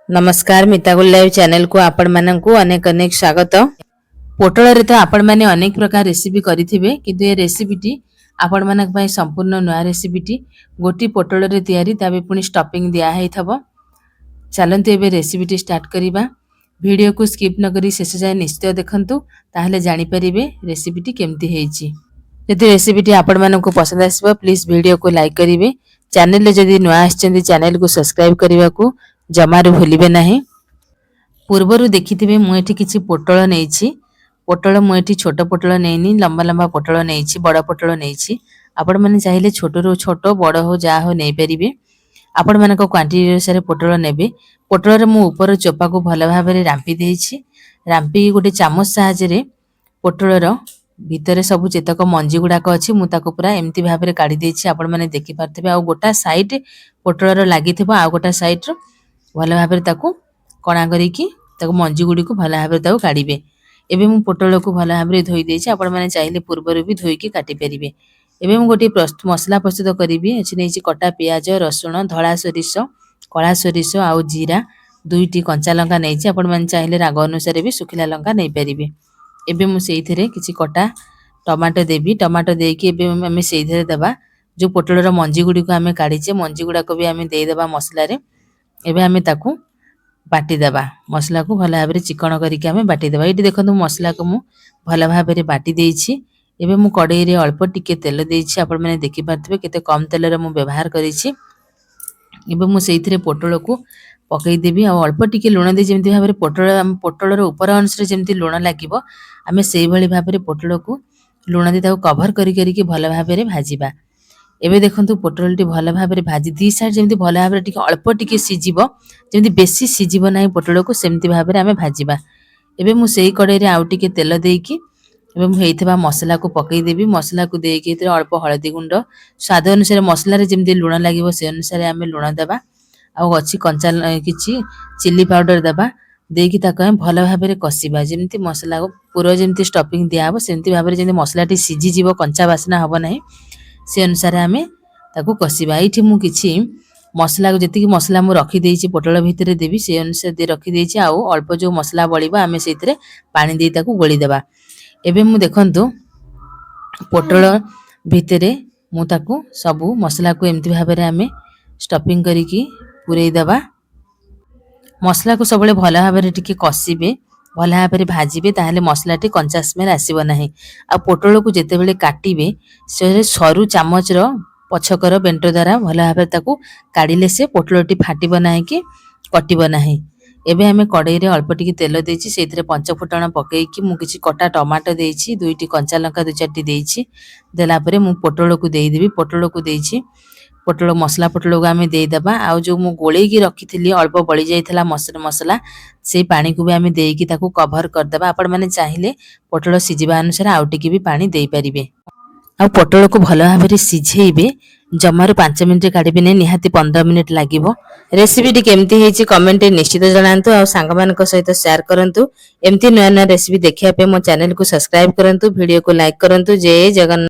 नमस्कार मिता good live channel को आपण माननकु अनेक अनेक स्वागत। पोटल रे तो आपण माने अनेक प्रकार रेसिपी करिथिबे किंतु ए रेसिपीटी आपण मानक पय संपूर्ण नया रेसिपीटी गोटी पोटल रे तयारी ताबे पुनी स्टफिंग दिया हेइ थबो। चलंतु एबे रेसिपीटी स्टार्ट करिबा। वीडियो को स्किप न करी शेष जाय निश्चय देखंतु ताहले जानि परिबे रेसिपीटी केमती हेइची। यदि रेसिपीटी आपण माननकु पसंद आसीबो प्लीज वीडियो को लाइक करिवे। चैनल रे जदि नया आछचंदी चैनल को सब्सक्राइब करबा को जमारू भूलिबे नाही। पूर्वरु देखिथिबे मु एठी किछि पोटल नेइछि। पोटल मु एठी छोट पोटल नेइनी, लंबा लंबा पोटल नेइछि, बड़ पोटल नेइछि। आपण माने चाहिले छोट रो छोट बड़ हो जा हो नै परिबे। आपण माने को क्वांटिटी अनुसार पोटल नेबे। पोटल रे मु ऊपर चोपा को भल भाबरे रांपी देइछि। रांपी गोटे चामच साहाଯ୍य रे पोटल रो भितरे सब जेतक मंजी गुडाक अछि मु ताको पूरा एम्ति भाबरे काढी देइछि। आपण माने देखि पारथिबे आ गोटा साइड पोटल रो लागिथिबो आ गोटा साइड रो भल भाबरे ताको कणा करिकी ताको मंजी गुडी को भल भाबरे ताको काढिबे। एबे मु पोटल को भल भाबरे धोई देइछि। आपण माने चाहिले पूर्वरु भी धोई की काटि परिबे। एबे मु गोटे मसला प्रस्तुत करिबी। एछि नेछि कटा प्याज, रसुण, धळा सोरिष, कळा सोरिष आ जीरा, दुईटी कंचा लंका नेछि। आपण माने चाहिले राग अनुसार भी सुखिला लंका नै परिबे। एबे मु सेइथिरे किछि कटा टमाटो देबी। टमाटो देकी एबे हमें सेइथिरे देबा जो पोटल रो मंजी गुडी को हमें काढिचे मंजी गुडा को भी हमें देइ देबा मसला रे। एबे हमें ताकू बाटी देबा। मसला को भल भाबरे चिकन करिके हमें बाटी देबा। एठी देखंतु मसला को मु भल भाबरे बाटी देइछि। एबे मु कढई रे अल्प टिके तेल देइछि। आपण माने देखि पारथिबे केते कम तेल रे मु व्यवहार करिछि। एबे मु सेइथिरे पोटल को पकई देबी आ अल्प टिके लुण दे जेमति भाबरे पोटल रो ऊपर अंश रे जेमति लुण लागिबो हमें सेइ भली भाबरे पोटल को लुण दे ताको कवर करि करिके भल भाबरे भाजिबा। एबे देखंतु पोटल टी भल भाबरे भाजी दी साइड जेमति भल भाबरे टिके अल्प टिके सिजिबो जेमति बेसी सिजिबो नाही पोटल को सेमति भाबरे हमें भाजिबा। एबे मु सेइ कढई रे आउ टिके तेल देइकी एबे मु हेइथबा मसला को पकई देबी। मसला को देइकी एते अल्प हळदी गुंड स्वाद अनुसार मसला रे जेमति लुण लागिबो से अनुसार हमें लुण देबा। आ अछि कंचा किछि चिली पाउडर देबा। देइकी ताको हम भल भाबरे कसिबा जेमति मसला को पूरा जेमति स्टफिंग दिया हबो सेमति भाबरे जेमति मसला टी सिजि जिवो कंचा वासना हबो नाही से अनुसार हमें ताको कसिबा। एठी मु किछि मसला को जेतिकी मसला मु रखी देइछि पोटल भितरे देबी से अनुसार दे रखी देइछि। आ अल्प जो मसला बळिबा हमें सेतिरे पानी देइ ताको गोली देबा। एबे मु देखंतु पोटल भितरे मु ताको सबु मसला को एम्ति भाबरे हमें स्टफिंग करिकी पुरई देबा। मसला को सबले भल भाबरे टिके कसिबे भल भाबरे भाजिबे ताहाले मसला टी कंचा स्मेल आसीबो नाही। आ पोटल को जेते बेले काटिबे से सरू चामच रो पछकर बेंटो द्वारा भल भाबरे ताको काढिले से पोटल टी फाटिबो नाही कि कटिबो नाही। एबे हमें कढई रे अल्प टिके तेल देइछि सेथिरे पंच फुटण पकेइकी मु किछि कटा टमाटो देइछि, दुईटी कंचा लंका दु चारटी देइछि। देला परे मु पोटल को देइ देबी। पोटल को देइछि पोटल मसला पोटल को हमें देइ देबा। आ जो मु गोळेई की रखिथिली अल्प बळी जाइथला मसला से पानी को भी हमें देइकी ताको कवर कर देबा। आपण माने चाहिले पोटल सिजिबा अनुसार आउ टिके भी पानी देइ परिबे। आ पोटल को भल भाबरे सिझेइबे जमारू 5 मिनिट काढिबे नै निहाती 15 मिनिट लागिबो। रेसिपी टी केमती हेछि कमेंट रे निश्चित जणांतु आ सांग मानक सहित शेयर करंतु। एमती नया नया रेसिपी देखिया पे मो चैनल को सब्सक्राइब करंतु, वीडियो को लाइक करंतु। जय जगन्नाथ।